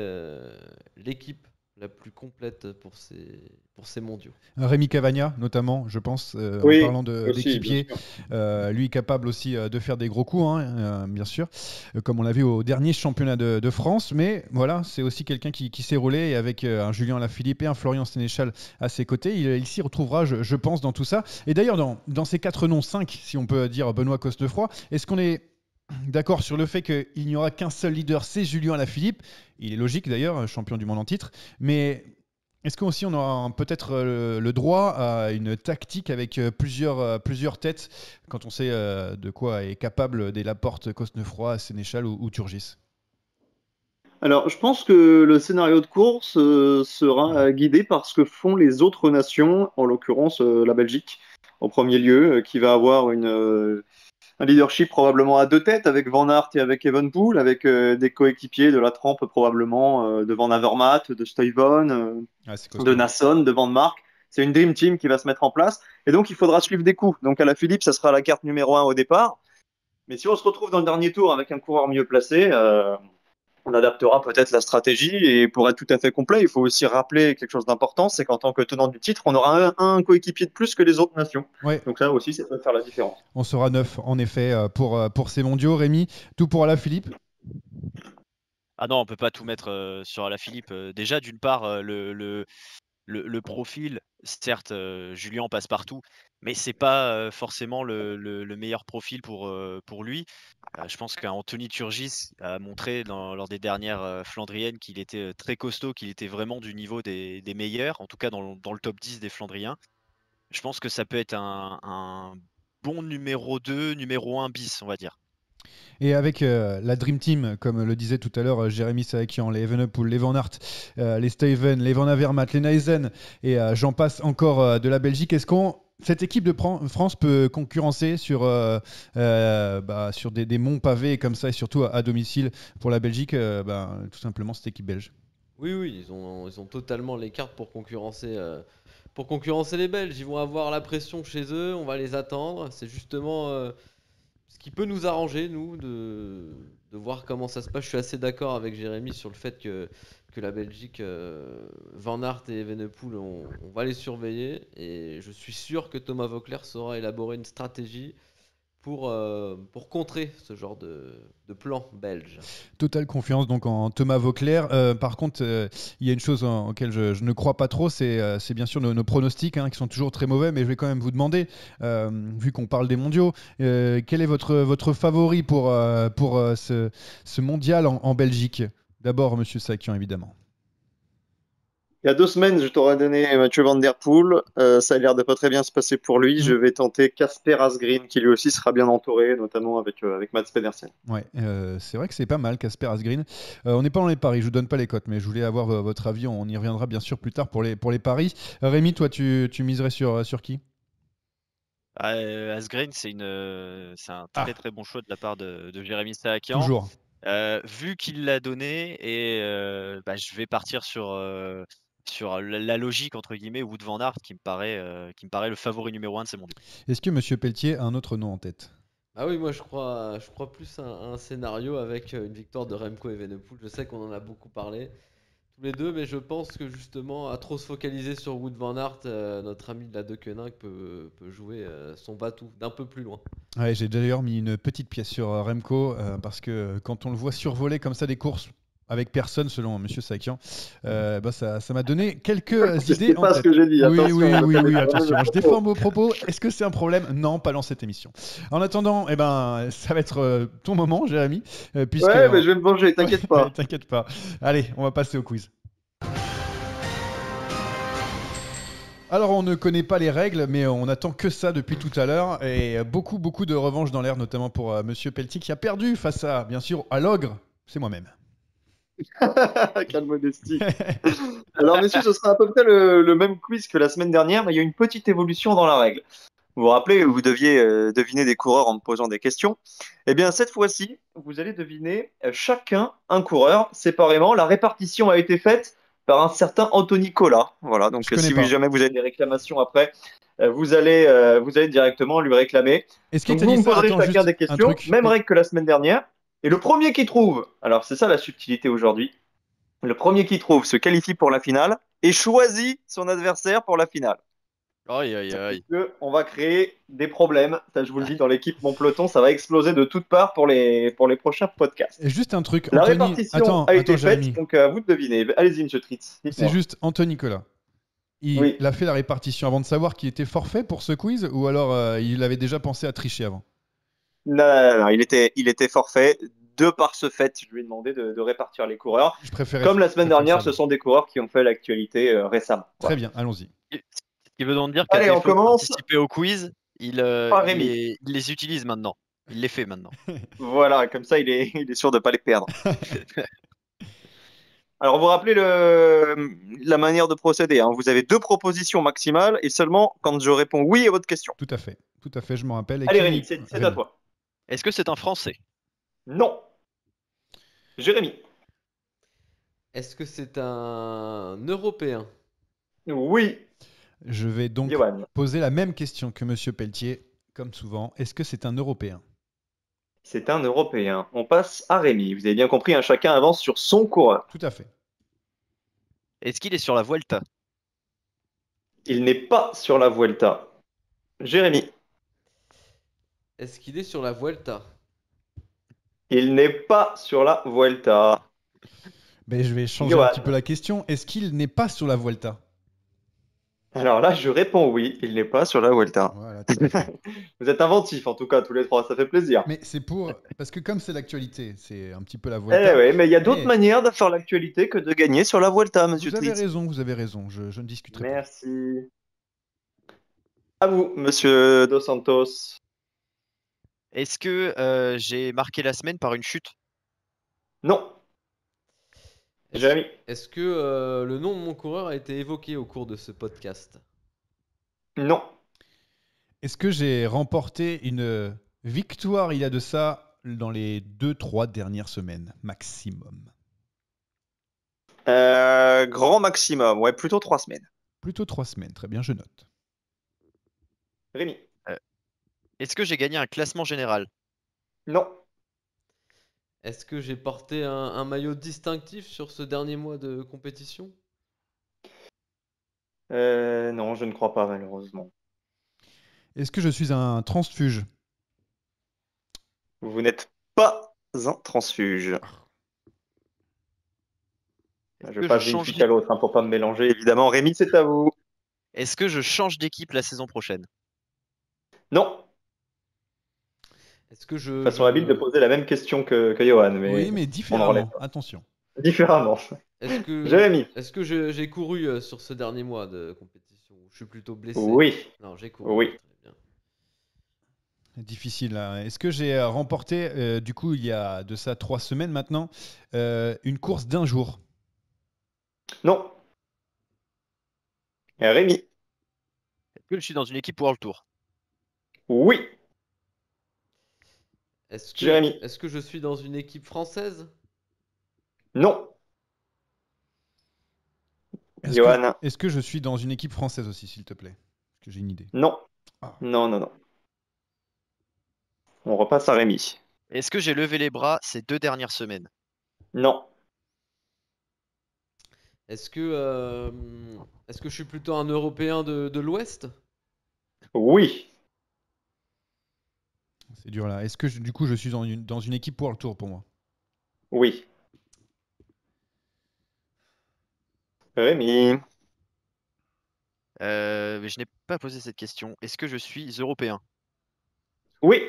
l'équipe la plus complète pour ces mondiaux. Rémi Cavagna, notamment, je pense, Oui, en parlant aussi, d'équipier. Lui capable aussi de faire des gros coups, bien sûr, comme on l'a vu au dernier championnat de France. Mais voilà, c'est aussi quelqu'un qui s'est roulé et avec un Julien Lafilippe et un Florian Sénéchal à ses côtés. Il s'y retrouvera, je pense, dans tout ça. Et d'ailleurs, dans ces 4 noms, 5, si on peut dire Benoît Cosnefroy, est-ce qu'on est d'accord sur le fait qu'il n'y aura qu'un seul leader, c'est Julien Lafilippe? Il est logique d'ailleurs, champion du monde en titre. Mais est-ce qu'aussi on aura peut-être le droit à une tactique avec plusieurs têtes quand on sait de quoi est capable des Laporte, Cosnefroy, Sénéchal ou Turgis? Alors, je pense que le scénario de course sera guidé par ce que font les autres nations, en l'occurrence la Belgique, en premier lieu, qui va avoir un leadership probablement à 2 têtes avec Van Aert et avec Evenepoel, avec des coéquipiers de la trempe probablement de Van Avermaet, de Stuyven, de Nason, de Van Mark. C'est une dream team qui va se mettre en place. Et donc, il faudra suivre des coups. Donc, à la Philippe, ça sera la carte numéro 1 au départ. Mais si on se retrouve dans le dernier tour avec un coureur mieux placé, on adaptera peut-être la stratégie. Et pour être tout à fait complet, il faut aussi rappeler quelque chose d'important, c'est qu'en tant que tenant du titre, on aura un coéquipier de plus que les autres nations. Ouais. Donc ça aussi, ça peut faire la différence. On sera 9, en effet, pour ces mondiaux. Rémi, tout pour Alaphilippe? Ah non, on peut pas tout mettre sur Alaphilippe. Déjà, d'une part, le profil, certes, Julien passe partout, mais c'est pas forcément le meilleur profil pour lui. Je pense qu'Anthony Turgis a montré lors des dernières Flandriennes qu'il était très costaud, qu'il était vraiment du niveau des meilleurs, en tout cas dans le top 10 des Flandriens. Je pense que ça peut être un bon numéro 2, numéro 1 bis, on va dire. Et avec la Dream Team, comme le disait tout à l'heure Jérémy Sakian, les Evenepoel, les Van Aert, les Steven, les Van Avermaet, les Neisen, et j'en passe encore de la Belgique, est-ce qu'on cette équipe de France peut concurrencer sur des monts pavés comme ça, et surtout à domicile pour la Belgique, tout simplement cette équipe belge? Oui, ils ont totalement les cartes pour concurrencer les Belges. Ils vont avoir la pression chez eux, on va les attendre. C'est justement ce qui peut nous arranger, nous, de voir comment ça se passe. Je suis assez d'accord avec Jérémy sur le fait que la Belgique, Van Aert et Evenepoel, on va les surveiller. Et je suis sûr que Thomas Voeckler saura élaborer une stratégie pour contrer ce genre de plan belge. Totale confiance donc en Thomas Voeckler. Par contre, il y a une chose auquel je ne crois pas trop, c'est bien sûr nos pronostics qui sont toujours très mauvais, mais je vais quand même vous demander, vu qu'on parle des mondiaux, quel est votre favori pour ce mondial en Belgique? D'abord, Monsieur Sakian, évidemment. Il y a 2 semaines, je t'aurais donné Mathieu Van Der Poel. Ça a l'air de pas très bien se passer pour lui. Je vais tenter Casper Asgreen, qui lui aussi sera bien entouré, notamment avec Mats Pedersen. Ouais, c'est vrai que c'est pas mal, Casper Asgreen. On n'est pas dans les paris, je vous donne pas les cotes, mais je voulais avoir votre avis. On y reviendra bien sûr plus tard pour les paris. Rémi, toi, tu miserais sur qui? Asgreen, c'est un très très bon choix de la part de Jérémy Sakian. Toujours. Vu qu'il l'a donné, et je vais partir sur la logique entre guillemets, Wout van Aert, qui me paraît le favori numéro 1 de ces mondiaux. Est-ce que Monsieur Pelletier a un autre nom en tête? Ah oui, moi je crois plus à un scénario avec une victoire de Remco Evenepoel. Je sais qu'on en a beaucoup parlé tous les deux, mais je pense que justement, à trop se focaliser sur Wout van Aert, notre ami de la Deceuninck peut jouer son batou d'un peu plus loin. Ouais, j'ai d'ailleurs mis une petite pièce sur Remco parce que quand on le voit survoler comme ça des courses avec personne, selon Monsieur Sakian, ça m'a donné quelques idées. C'est pas ce que j'ai dit. Oui, attention. Je défends vos propos. Est-ce que c'est un problème? Non, pas dans cette émission. En attendant, ça va être ton moment, Jérémy. Mais je vais me venger, t'inquiète pas. T'inquiète pas. Allez, on va passer au quiz. Alors, on ne connaît pas les règles, mais on attend que ça depuis tout à l'heure. Et beaucoup de revanches dans l'air, notamment pour Monsieur Pelletier, qui a perdu face à, bien sûr, à l'ogre. C'est moi-même. Quelle modestie. Alors, messieurs, ce sera à peu près le même quiz que la semaine dernière, mais il y a une petite évolution dans la règle. Vous vous rappelez, vous deviez deviner des coureurs en me posant des questions. Eh bien, cette fois-ci, vous allez deviner chacun un coureur séparément. La répartition a été faite par un certain Anthony Collat. Voilà, donc si jamais vous avez des réclamations après, vous allez directement lui réclamer. Donc, vous me poserez chacun des questions, même règle que la semaine dernière. Et le premier qui trouve, alors c'est ça la subtilité aujourd'hui, le premier qui trouve se qualifie pour la finale et choisit son adversaire pour la finale. Aïe. On va créer des problèmes, ça je vous le dis, dans l'équipe Mon Peloton, ça va exploser de toutes parts pour les prochains podcasts. Et juste un truc, la répartition a été faite, donc à vous de deviner. Allez-y, monsieur Tritz. C'est juste Anthony Collat. Il a fait la répartition avant de savoir qu'il était forfait pour ce quiz, ou alors il avait déjà pensé à tricher avant? Non, il était forfait. De par ce fait, je lui ai demandé de répartir les coureurs. Comme la semaine dernière, ce sont des coureurs qui ont fait l'actualité récemment. Très bien, allons-y. Ce qui veut donc dire qu'à défaut de participer au quiz, il les utilise maintenant. Il les fait maintenant. Voilà, comme ça, il est sûr de ne pas les perdre. Alors, vous rappelez la manière de procéder. Hein. Vous avez 2 propositions maximales et seulement quand je réponds oui à votre question. Tout à fait, je m'en rappelle. Allez, Rémi, c'est à toi. Est-ce que c'est un Français? Non. Jérémy. Est-ce que c'est un Européen? Oui. Je vais donc poser la même question que Monsieur Pelletier, comme souvent. Est-ce que c'est un Européen? C'est un Européen. On passe à Rémi. Vous avez bien compris, hein, chacun avance sur son coureur. Tout à fait. Est-ce qu'il est sur la Vuelta? Il n'est pas sur la Vuelta. Jérémy. Est-ce qu'il est sur la Vuelta? Il n'est pas sur la Vuelta. Mais je vais changer un petit peu la question. Est-ce qu'il n'est pas sur la Vuelta? Alors là, je réponds oui, il n'est pas sur la Vuelta. Voilà, vous êtes inventifs, en tout cas, tous les trois, ça fait plaisir. Mais c'est parce que comme c'est l'actualité, c'est un petit peu la Vuelta. Oui, mais il y a d'autres manières de faire l'actualité que de gagner sur la Vuelta, monsieur Tritz. Vous avez raison, je ne discuterai pas. Merci. À vous, monsieur Dos Santos. Est-ce que j'ai marqué la semaine par une chute? Non. Est-ce Jérémy. est-ce que le nom de mon coureur a été évoqué au cours de ce podcast? Non. Est-ce que j'ai remporté une victoire il y a de ça dans les 2-3 dernières semaines, maximum? Grand maximum. Ouais, plutôt 3 semaines. Plutôt 3 semaines, très bien, je note. Rémi. Euh, Est-ce que j'ai gagné un classement général? Non. Est-ce que j'ai porté un maillot distinctif sur ce dernier mois de compétition? Non, je ne crois pas, malheureusement. Est-ce que je suis un transfuge? Vous n'êtes pas un transfuge. Est-ce Je que je passe d'une change fiche à l'autre pour pas me mélanger, évidemment. Rémi, c'est à vous. Est-ce que je change d'équipe la saison prochaine? Non. Est-ce que De façon habile de poser la même question que Johan, mais Oui, mais on en relève différemment, attention. pas. Différemment. est-ce que Jérémy. est-ce que j'ai couru sur ce dernier mois de compétition? Je suis plutôt blessé. Oui. Non, j'ai couru. Oui. Très bien. Difficile là. Est-ce que j'ai remporté, du coup, il y a de ça 3 semaines maintenant, une course d'un jour? Non. Rémi. Est-ce que je suis dans une équipe World Tour? Oui. Jérémy. Est-ce que je suis dans une équipe française? Non. Est-ce Johan. est-ce que je suis dans une équipe française aussi, s'il te plaît? Parce que j'ai une idée. Non. Ah. Non, non, non. On repasse à Rémi. Est-ce que j'ai levé les bras ces 2 dernières semaines? Non. Est-ce que je suis plutôt un Européen de l'Ouest? Oui. C'est dur là. Est-ce que du coup, je suis dans une équipe World Tour pour moi? Oui. Rémi. Mais je n'ai pas posé cette question. Est-ce que je suis européen? Oui.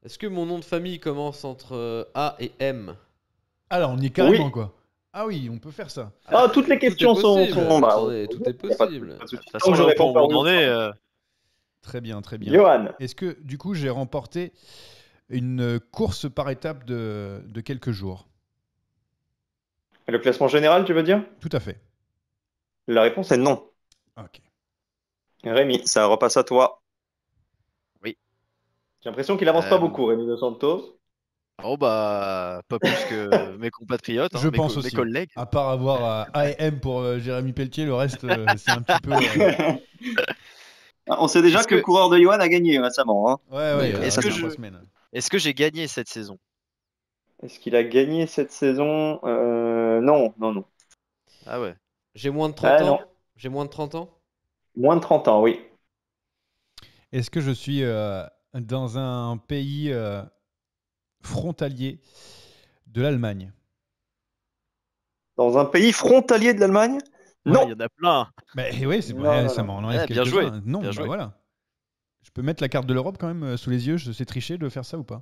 Est-ce que mon nom de famille commence entre A et M? Alors, on y est carrément Oui. quoi. Ah oui, on peut faire ça. Ah, toutes les Tout est questions sont. possible. Bah, Attendez, tout est y a pas de- possible. pas de souci. De toute Tant façon, que je là, réponds pour pas un oui moment ou donné, non. Très bien, très bien. Johan. Est-ce que du coup, j'ai remporté une course par étape de quelques jours? Le classement général, tu veux dire? Tout à fait. La réponse est non. Ok. Rémi, ça repasse à toi. Oui. J'ai l'impression qu'il avance pas Euh, beaucoup, Rémi Dos Santos. Oh bah, pas plus que mes compatriotes, hein, Je mes, pense mes aussi. collègues. À part avoir A et M pour Jérémy Pelletier, le reste, c'est un petit peu. On sait déjà Est-ce que le que- coureur de Johan a gagné récemment. Hein. Ouais, il Est-ce reste que 3 je- semaines. Est-ce que j'ai gagné cette saison? Est-ce qu'il a gagné cette saison? Non, non, non. Ah ouais. J'ai moins de 30 Ah, non. ans? J'ai moins de 30 ans? Moins de 30 ans, oui. Est-ce que je suis dans un pays frontalier de l'Allemagne? Dans un pays frontalier de l'Allemagne? Ouais, Non. il y en a plein. Mais oui, c'est Non, vrai, non, ça non. m'en enlève Ouais, bien joué, quelques-uns. Non, bien bah joué. voilà. Je peux mettre la carte de l'Europe quand même sous les yeux, c'est triché de faire ça ou pas?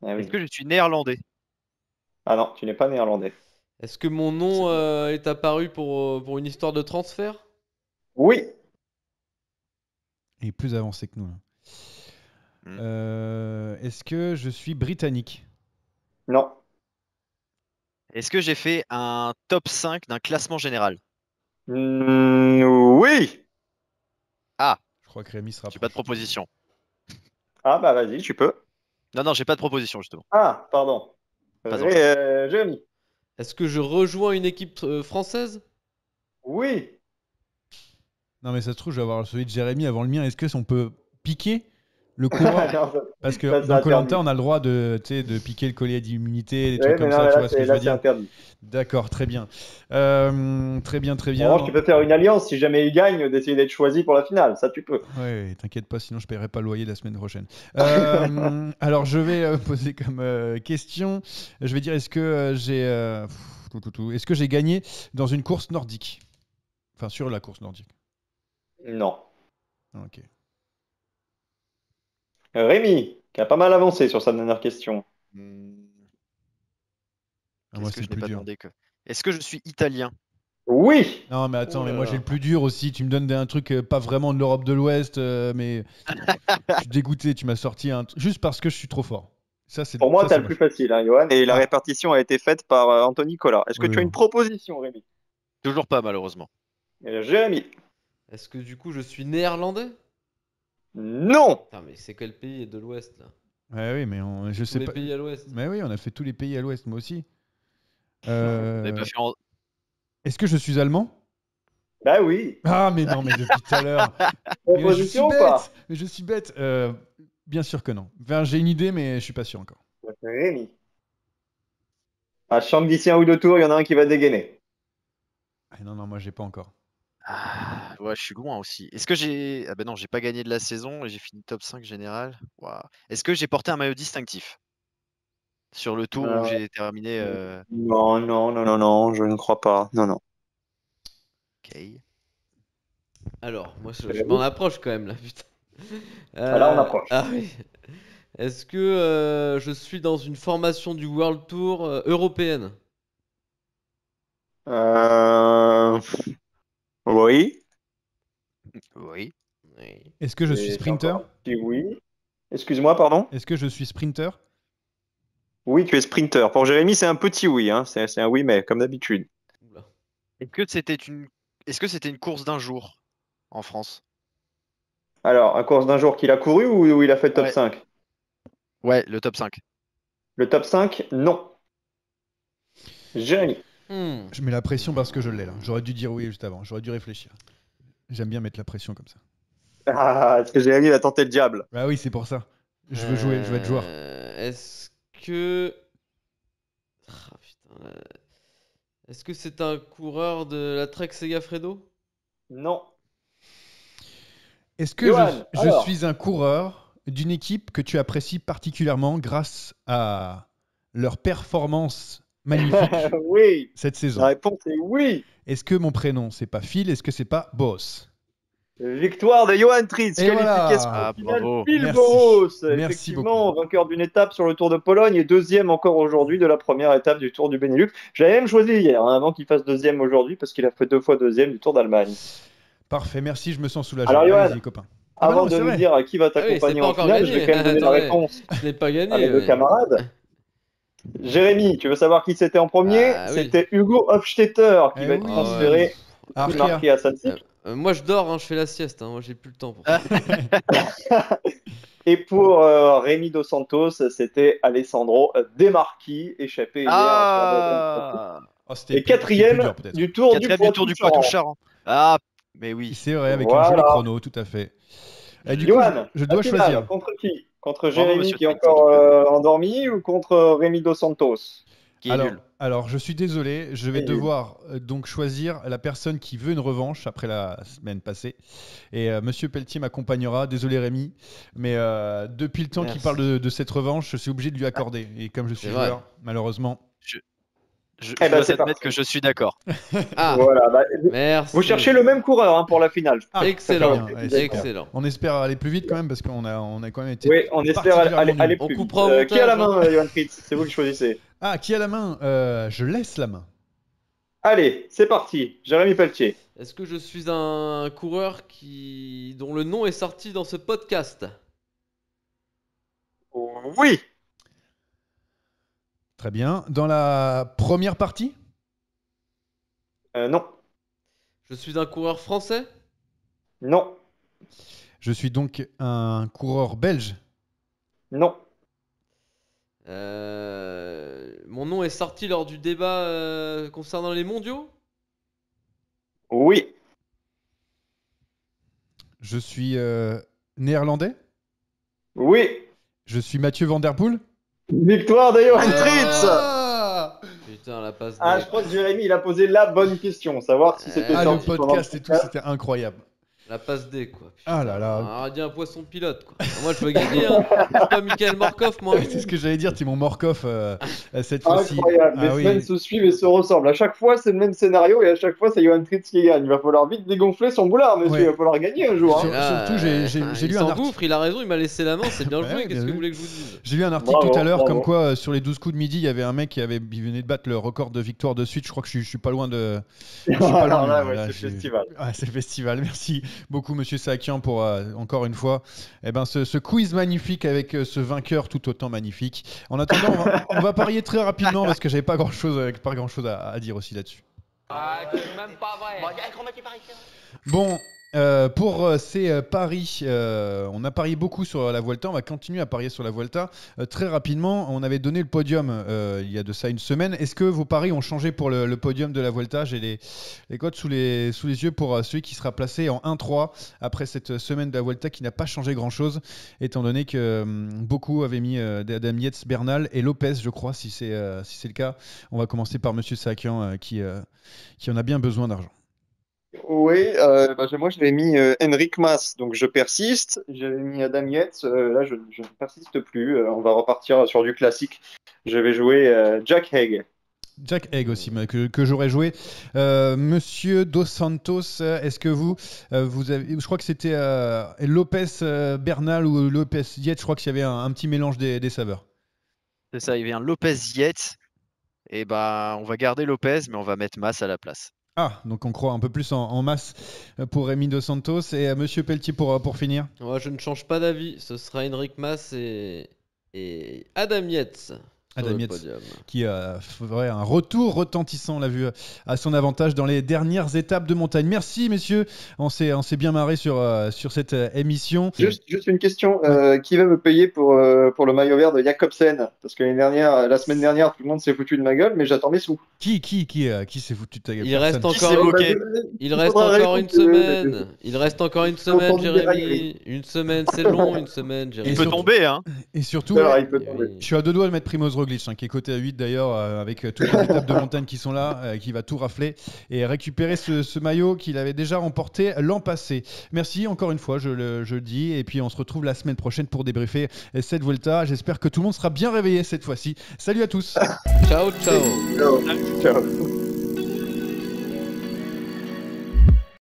Ah, oui. Est-ce que je suis néerlandais? Ah non, tu n'es pas néerlandais. Est-ce que mon nom est apparu pour une histoire de transfert? Oui. Il est plus avancé que nous, là. Est-ce que je suis britannique? Non. Est-ce que j'ai fait un top 5 d'un classement général? Oui. Ah, Je crois que Rémi sera j'ai pas de proposition. Ah bah vas-y, tu peux. Non, j'ai pas de proposition, justement. Ah, pardon. Pas encore. Jérémy. Est-ce que je rejoins une équipe française? Oui. Non, mais ça se trouve, je vais avoir celui de Jérémy avant le mien. Est-ce que on peut piquer le coureur? Non, ça- Parce que ça, c'est dans Koh Lanta, interdit. on a le droit de, tu sais, de piquer le collier d'immunité, des Oui, trucs mais comme non, ça, mais tu là, vois ce que je là, veux c'est dire? interdit. D'accord, très bien. Très bien, très En bien. revanche, tu peux faire une alliance si jamais il gagne, d'essayer d'être choisi pour la finale. Ça, tu peux. Ouais, t'inquiète pas, sinon je paierai pas le loyer la semaine prochaine. Alors, je vais poser comme question. Je vais dire, est-ce que est-ce que j'ai gagné dans une course nordique? Enfin, sur la course nordique. Non. Ok. Rémi, qui a pas mal avancé sur sa dernière question. Hmm, Ah, moi, Qu'est-ce que c'est je n'ai plus pas dur. demandé que... Est-ce que je suis italien? Oui. Non, mais attends, Oh mais là moi là. j'ai le plus dur aussi. Tu me donnes un truc pas vraiment de l'Europe de l'Ouest, mais je suis dégoûté. Tu m'as sorti un juste parce que je suis trop fort. Ça, c'est Pour moi, ça, tu as c'est le plus moche. facile, hein, Johan. Et la Ah. répartition a été faite par Anthony Collat. Est-ce que Oui, tu as oui. une proposition, Rémi? Toujours pas, malheureusement. Jérémy? Est-ce que du coup je suis néerlandais? Non. Putain, mais c'est quel pays de l'Ouest là? Ouais, oui, mais je Tous sais les pas. pays à l'Ouest. Mais oui, on a fait tous les pays à l'Ouest, moi aussi. Vous avez pas fait en- Est-ce que je suis allemand? Bah oui. Ah, mais non, mais depuis tout à l'heure. Mais je suis Proposition ou pas? bête. Mais je suis bête. Bien sûr que non. Enfin, j'ai une idée, mais je suis pas sûr encore. Rémi. À chambre d'ici un ou deux tours, il y en a un qui va dégainer. Ah, non, non, moi j'ai pas encore. Ah, ouais, je suis loin aussi. Est-ce que j'ai. Ah ben non, j'ai pas gagné de la saison et j'ai fini top 5 général. Waouh. Est-ce que j'ai porté un maillot distinctif sur le tour où Euh, j'ai terminé Non, non, non, non, non, je ne crois pas. Non, non. Ok. Alors, moi je m'en approche quand même là, putain. Ah, là, on approche. Ah oui. Est-ce que je suis dans une formation du World Tour européenne? Euh... Oui. Oui. Oui. Est-ce que je suis Et sprinter? encore un petit oui. Excuse-moi, pardon? Est-ce que je suis sprinter? Oui, tu es sprinter. Pour Jérémy, c'est un petit oui. Hein. C'est un oui, mais comme d'habitude. Oula. Est-ce que c'était une course d'un jour en France? Alors, à course d'un jour qu'il a couru ou il a fait le top Ouais. 5? Ouais, le top 5. Le top 5, non. Jérémy. Hmm. Je mets la pression parce que je l'ai là. J'aurais dû dire oui juste avant. J'aurais dû réfléchir. J'aime bien mettre la pression comme ça. Ah, est-ce que Jérémy va tenter le diable? Bah oui, c'est pour ça. Je veux jouer, je veux être joueur. Est-ce que. Ah, putain, est-ce que c'est un coureur de la Trek Segafredo? Non. Est-ce que Johan, je alors. suis un coureur d'une équipe que tu apprécies particulièrement grâce à leur performance magnifique Oui. cette La saison? réponse est oui. Est-ce que mon prénom c'est pas Phil? Est-ce que c'est pas Boss? Victoire de Johan Tritz, Et qualification voilà. Ah, finale bravo. Phil Merci. Boros, Merci effectivement, vainqueur d'une étape sur le Tour de Pologne et deuxième encore aujourd'hui de la première étape du Tour du Benelux. J'avais même choisi hier, hein, avant qu'il fasse deuxième aujourd'hui, parce qu'il a fait 2 fois deuxième du Tour d'Allemagne. Parfait, merci, je me sens soulagé. Alors, Johan, Allez-y, copains. Ah bah Avant non, de c'est nous vrai. dire qui va Ah oui, c'est t'accompagner pas en encore finale, je vais gagné. quand même donner la Attendez. réponse Je n'ai pas à gagné. mes deux ouais. camarades. Jérémy, tu veux savoir qui c'était en premier? Ah, oui. C'était Hugo Hofstetter qui Eh va être oui. transféré, Arkea. marqué à Saint-Cyr. Moi je dors, hein, je fais la sieste. Hein, moi j'ai plus le temps pour ça. Et pour Rémi Dos Santos, c'était Alessandro De Marchi, échappé hier sur Ah, Oh, c'était et plus quatrième dur peut-être. du Tour du quatrième du Tour du Poitou-Charentes. Poitou-Charentes. Ah, mais oui. C'est vrai, avec un Voilà. joli chrono, tout à fait. Et du coup, Johan, je dois la finale, choisir. contre qui? Contre Bravo, Jérémy monsieur qui est Tritz, encore en tout endormi ou contre Rémi Dos Santos? Qui est nul. Alors, je suis désolé, je vais Qui est nul. devoir donc choisir la personne qui veut une revanche après la semaine passée. Et Monsieur Pelletier m'accompagnera. Désolé Rémi, mais depuis le temps qu'il Merci. parle de cette revanche, je suis obligé de lui accorder. Et comme je suis C'est vrai. joueur, malheureusement. Je ben, dois c'est admettre parti. que je suis d'accord. Ah, Voilà, bah, merci. vous cherchez le même coureur hein, pour la finale. Ah, Excellent. très bien, ouais, super. Excellent. On espère aller plus vite quand même parce qu'on a quand même été. Oui, on espère particulièrement aller nuls. On plus vite. coupera au Qui a la montage, main, Johan Fritz? C'est vous qui choisissez. Ah, qui a la main? Je laisse la main. Allez, c'est parti. Jérémy Pelletier. Est-ce que je suis un coureur dont le nom est sorti dans ce podcast? Oui. Très bien. Dans la première partie? Non. Je suis un coureur français? Non. Je suis donc un coureur belge. Non. Mon nom est sorti lors du débat concernant les mondiaux? Oui. Je suis néerlandais. Oui. Je suis Mathieu Van Der Poel. Victoire de Johan Tritz. Ah, Putain, la passe Ah, D. je crois que Jérémy, il a posé la bonne question. Savoir si c'était le sorti pendant podcast le et tout, podcast. c'était incroyable. La passe D, quoi. Ah là là. On dit un poisson pilote, quoi. Moi, je veux gagner, hein. Je suis pas Michael Morkov, moi. C'est ce que j'allais dire, Timon Morkov, cette fois-ci. Incroyable, les Ah oui. semaines se suivent et se ressemblent. À chaque fois, c'est le même scénario et à chaque fois, c'est Johan Tritz qui gagne. Il va falloir vite dégonfler son boulard, monsieur. Ouais. Il va falloir gagner un jour. hein. Sur- Là, surtout, j'ai lu un Il article. s'engouffre, il a raison, il m'a laissé la main, c'est bien Ouais, joué. bien Qu'est-ce que vu. vous voulez que je vous dise? J'ai lu un article Bravo, tout à l'heure bravo. comme quoi sur les 12 coups de midi, il y avait un mec qui venait de battre le record de victoire de suite. Je crois que je suis pas loin de. Je suis pas Alors loin, là, ouais, là, c'est je- festival. Ouais, c'est le festival. Merci beaucoup, monsieur Sakian, pour encore une fois ce quiz magnifique avec ce vainqueur tout autant magnifique. En attendant, on va parier très rapidement parce que j'avais pas grand-chose à dire aussi là-dessus. Ah, c'est même pas vrai. Bon, pour ces paris, on a parié beaucoup sur la Vuelta, on va continuer à parier sur la Vuelta. Très rapidement, on avait donné le podium il y a de ça une semaine. Est-ce que vos paris ont changé pour le podium de la Vuelta? J'ai les codes sous les yeux pour celui qui sera placé en 1-3 après cette semaine de la Vuelta qui n'a pas changé grand-chose, étant donné que beaucoup avaient mis Adam Yates, Bernal et Lopez, je crois, si c'est le cas. On va commencer par monsieur Sakian qui en a bien besoin d'argent. Oui, moi j'avais mis Henrik Mas, donc je persiste. J'avais mis Adam Yates, là je ne persiste plus. On va repartir sur du classique. Je vais jouer Jack Haig. Jack Haig aussi, que j'aurais joué. Monsieur Dos Santos, est-ce que vous avez. Je crois que c'était Lopez Bernal ou Lopez Yates, je crois qu'il y avait un petit mélange des saveurs. C'est ça, il y avait un Lopez Yates. Et on va garder Lopez, mais on va mettre Mas à la place. Ah, donc on croit un peu plus en masse pour Rémi Dos Santos. Et monsieur Pelletier pour finir. Moi, je ne change pas d'avis. Ce sera Henrik Mas et Adam Yates. Sur Adam le Yates, podium. qui ferait un retour retentissant, on l'a vu, à son avantage dans les dernières étapes de montagne. Merci, messieurs. On s'est bien marré sur cette émission. Juste une question, qui va me payer pour le maillot vert de Jacobsen? Parce que la semaine dernière, tout le monde s'est foutu de ma gueule, mais j'attends mes sous. Qui s'est foutu de ta gueule? Il reste Personne. encore moqué Il reste faudra encore une répondre, semaine. Il reste encore une semaine, entendu des Jérémy. railleries. Une semaine, c'est long, une semaine, Il Jérémy. Et peut surtout- tomber, hein. Et surtout, Alors, il peut tomber. je suis à deux doigts de mettre Primoz Roglic, qui est coté à 8 d'ailleurs, avec toutes les étapes de montagne qui sont là, qui va tout rafler et récupérer ce maillot qu'il avait déjà remporté l'an passé. Merci encore une fois, je le dis, et puis on se retrouve la semaine prochaine pour débriefer cette Vuelta. J'espère que tout le monde sera bien réveillé cette fois-ci. Salut à tous. Ciao, ciao. Ciao. Ciao.